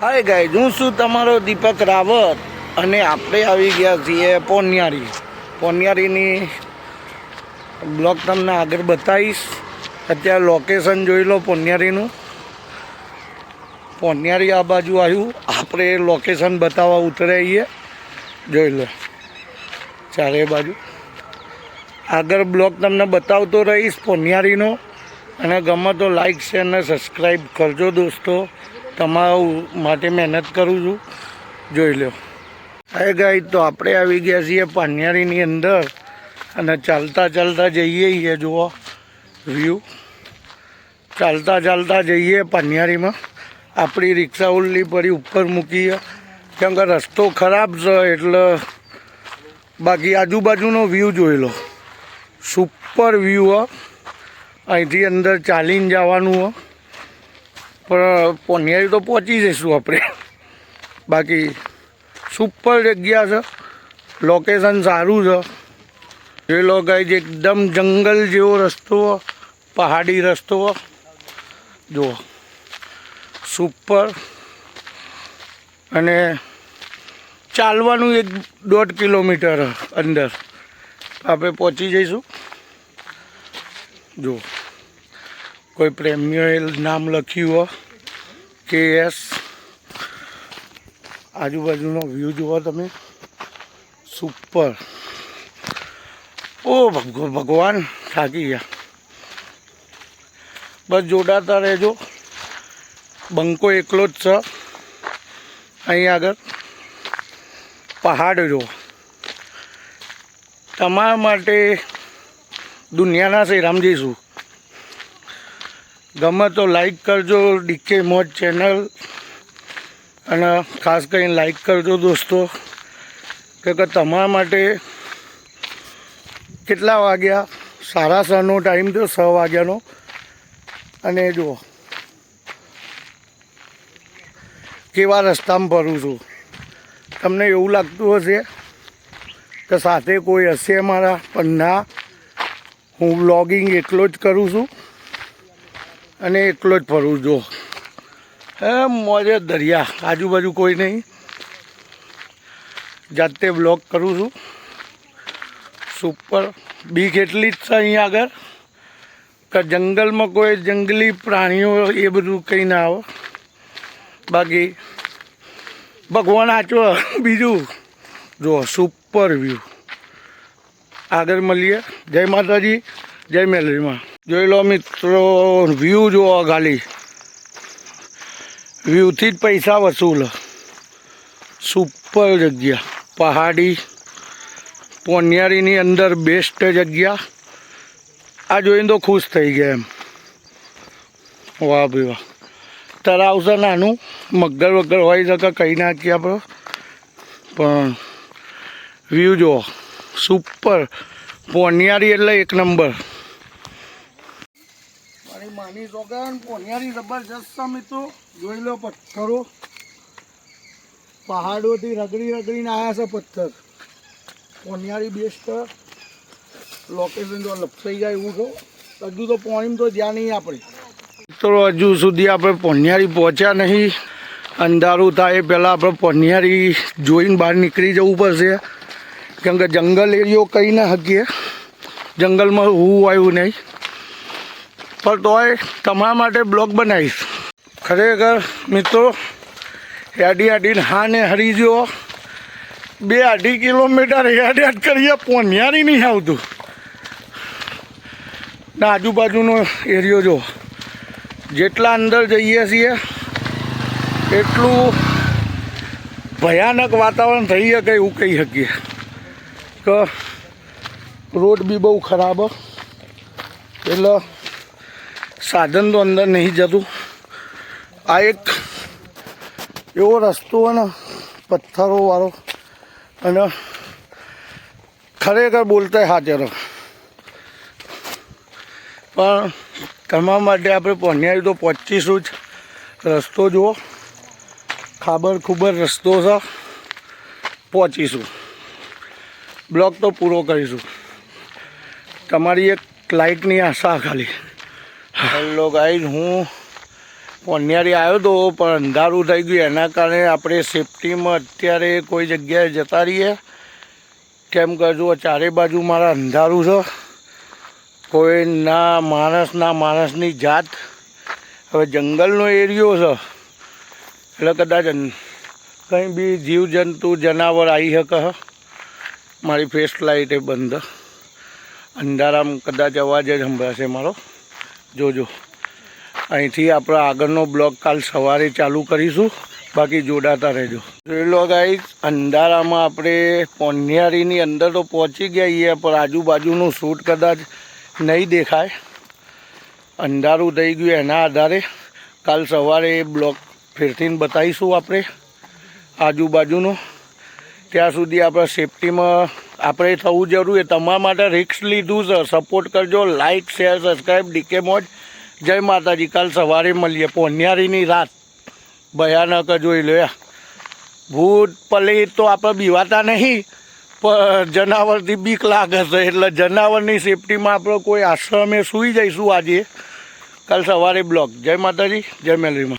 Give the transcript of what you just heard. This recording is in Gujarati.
હાય ગાઈઝ, હું છું તમારો દીપક રાવત અને આપણે આવી ગયા છીએ પોનિયારીની બ્લોગ તમને આગળ બતાવીશ. અત્યારે લોકેશન જોઈ લો પોનિયારી આ બાજુ આવ્યું, આપણે લોકેશન બતાવવા ઉતરાઈએ. જોઈ લો ચારે બાજુ. આગળ બ્લોગ તમને બતાવતો રહીશ પોનિયારીનો, અને ગમે તો લાઈક શેર અને સબસ્ક્રાઈબ કરજો દોસ્તો. તમારા માટે મહેનત કરું છું, જોઈ લો. હવે ગાઈઝ, તો આપણે આવી ગયા છીએ પાનિયારીની અંદર અને ચાલતા ચાલતા જઈએ છીએ. જુઓ વ્યૂ, ચાલતા જઈએ પાનિયારીમાં. આપણી રિક્ષા ઓલી પડી ઉપર મૂકીએ, કેમ કે રસ્તો ખરાબ છે એટલે. બાકી આજુબાજુનો વ્યૂ જોઈ લો, સુપર વ્યૂ. અહીંથી અંદર ચાલીને જવાનું હોય, પણ પોનિયારી તો પહોંચી જઈશું આપણે. બાકી સુપર જગ્યા છે, લોકેશન સારું છે. જોઈ લો ગાઈઝ, એકદમ જંગલ જેવો રસ્તો, પહાડી રસ્તો. જુઓ સુપર. અને ચાલવાનું 1-1.5 કિલોમીટર અંદર આપણે પહોંચી જઈશું. જુઓ, કોઈ પ્રેમીઓએ નામ લખ્યું હોય KS. આજુબાજુનો વ્યૂ જુઓ તમે, સુપર. ઓ ભગવાન, થાકી ગયા. બસ જોડાતા રહેજો. બંકો એકલો જ છે. અહીં આગળ પહાડ જો. તમારા માટે દુનિયાના શ્રીરામ જઈશું. ગમે તો લાઈક કરજો ડીકે મોજ ચેનલ, અને ખાસ કરીને લાઈક કરજો દોસ્તો, કે તમારા માટે કેટલા વાગ્યા, 6:30નો ટાઈમ થયો, 6 વાગ્યાનો. અને જુઓ કેવા રસ્તામાં ફરું છું. તમને એવું લાગતું હશે કે સાથે કોઈ હશે મારા, પણ ના, હું વ્લોગિંગ એકલો જ કરું છું અને એકલો જ ફરું. જો મોજે દરિયા, આજુબાજુ કોઈ નહીં, જાતે બ્લોગ કરું છું. સુપર. બીક એટલી જ છે અહીંયા આગળ કે જંગલમાં કોઈ જંગલી પ્રાણીઓ એ બધું કંઈ ના આવે. બાકી ભગવાન આચો. બીજું જો સુપર વ્યૂ. આગળ મળીએ. જય માતાજી, જય મેલરીમાં. જોઈ લો મિત્રો, વ્યૂ જુઓ ખાલી. વ્યૂથી જ પૈસા વસૂલ. સુપર જગ્યા, પહાડી. પોનિયારીની અંદર બેસ્ટ જગ્યા. આ જોઈને તો ખુશ થઈ ગયા એમ. વાહ ભાઈ વાહ. તળાવ છે નાનું, મગર વગર હોય શકે, કહી નાખીએ આપણે. પણ વ્યૂ જુઓ, સુપર. પોનિયારી એટલે 1 નંબર. મારી માની સોગન, પોનિયારી જબરજસ્ત છે મિત્રો. જોઈ લો પથ્થરો, પહાડોથી રગડીને આવ્યા છે પથ્થર. પોનિયારી બેસ્ટ લોકેશન. જો લપસાઈ જાય એવું છો. હજુ તો પોણીમાં તો જ્યાં નહીં આપણે. તો હજુ સુધી આપણે પોનિયારી પહોંચ્યા નહીં. અંધારું થાય પહેલાં આપણે પોનિયારી જોઈને બહાર નીકળી જવું પડશે, કેમ કે જંગલ એરિયો કહી ના શકીએ. જંગલમાં હું આવ્યું નહીં, પણ તોય તમારા માટે બ્લોગ બનાવીશ. ખરેખર મિત્રો, હેડીને હા ને હરી જો 2-2.5 કિલોમીટર હેડ કરીએ, પોનિયારી નહીં આવતું. ના આજુબાજુનો એરિયો જો, જેટલા અંદર જઈએ છીએ એટલું ભયાનક વાતાવરણ થઈ શકે એવું કહી શકીએ. કે રોડ બી બહુ ખરાબ, એટલે સાધન તો અંદર નહીં જતું. આ એક એવો રસ્તો હોય ને પથ્થરોવાળો, અને ખરેખર બોલતા હાજર. પણ તમારા માટે આપણે પોનિયારી તો પહોંચીશું જ. રસ્તો જુઓ, ખાબર ખુબર રસ્તો છે. પહોંચીશું. બ્લોગ તો પૂરો કરીશું. તમારી એક લાઈકની આશા ખાલી. હેલો ગાઈઝ, હું પોનિયારી આવ્યો તો પણ અંધારું થઈ ગયું, એના કારણે આપણે સેફટીમાં અત્યારે કોઈ જગ્યાએ જતા રહીએ. કેમ કે જુઓ ચારે બાજુ મારા અંધારું છે, કોઈ ના માણસની જાત. હવે જંગલનો એરિયો છે એટલે કદાચ કંઈ બી જીવજંતુ જનાવર આવી શકે. મારી ફેસ લાઇટ એ બંધ, અંધારામાં કદાચ અવાજ જ સંભળાશે મારો. જોજો, અહીંથી આપણે આગળનો બ્લોગ કાલ સવારે ચાલુ કરીશું, બાકી જોડાતા રહેજો. જોઈ લો ગાઈસ, અંધારામાં આપણે પોનિયારીની અંદર તો પહોંચી ગયા છીએ, પણ આજુબાજુનું શૂટ કદાચ નહીં દેખાય. અંધારું થઈ ગયું, એના આધારે કાલ સવારે બ્લોગ ફેરથી બતાવીશું આપણે આજુબાજુનું. ત્યાં સુધી આપણે સેફટીમાં આપણે થવું જરૂરી. તમારા માટે રિસ્ક લીધું છે, સપોર્ટ કરજો. Like, share, subscribe. ડીકે મોજ. જય માતાજી. કાલ સવારે મળીએ. પોનિયારીની રાત ભયાનક જોઈ લો. ભૂત પલે તો આપણે બીવાતા નહીં, પણ જનાવરથી બીક લાગે છે, એટલે જનાવરની સેફટીમાં આપણે કોઈ આશ્રમે સૂઈ જઈશું આજે. કાલ સવારે બ્લોગ. જય માતાજી, જય મેલરીમાં.